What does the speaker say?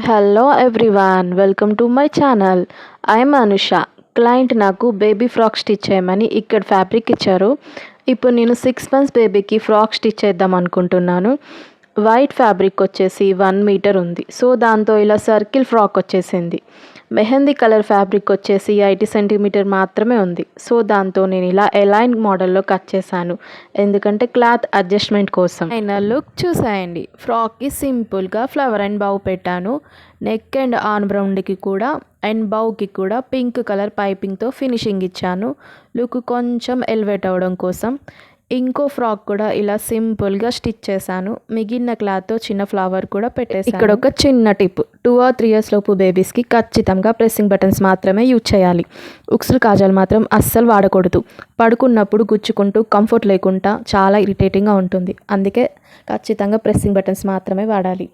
Hello everyone, welcome to my channel. I'm Anusha. Client నాకు baby frock stitch చేయమని ఇక్కడ fabric ఇచ్చారు. ఇప్పుడు నేను 6 months బేబీకి ఫ్రాక్ స్టిచ్ చేద్దాం అనుకుంటున్నాను. వైట్ ఫ్యాబ్రిక్ వచ్చేసి 1 మీటర్ ఉంది. సో దాంతో ఇలా సర్కిల్ ఫ్రాక్ వచ్చేసింది. మెహందీ కలర్ ఫ్యాబ్రిక్ వచ్చేసి 80 సెంటీమీటర్ మాత్రమే ఉంది. సో దాంతో నేను ఇలా ఎలైన్ మోడల్లో కట్ చేశాను, ఎందుకంటే క్లాత్ అడ్జస్ట్మెంట్ కోసం. ఫైనల్ లుక్ చూసేయండి. ఫ్రాక్కి సింపుల్గా ఫ్లవర్ అండ్ బౌ పెట్టాను. నెక్ అండ్ ఆర్మ్ రౌండ్కి కూడా అండ్ బౌకి కూడా పింక్ కలర్ పైపింగ్తో ఫినిషింగ్ ఇచ్చాను, లుక్ కొంచెం ఎలివేట్ అవ్వడం కోసం. ఇంకో ఫ్రాక్ కూడా ఇలా సింపుల్గా స్టిచ్ చేశాను. మిగిలిన క్లాత్తో చిన్న ఫ్లవర్ కూడా పెట్టేసాను. ఇక్కడ ఒక చిన్న టిప్, 2 or 3 years లోపు బేబీస్కి ఖచ్చితంగా ప్రెస్సింగ్ బటన్స్ మాత్రమే యూజ్ చేయాలి. ఉక్సులు కాజాలు మాత్రం అస్సలు వాడకూడదు. పడుకున్నప్పుడు గుచ్చుకుంటూ కంఫర్ట్ లేకుండా చాలా ఇరిటేటింగ్గా ఉంటుంది. అందుకే ఖచ్చితంగా ప్రెస్సింగ్ బటన్స్ మాత్రమే వాడాలి.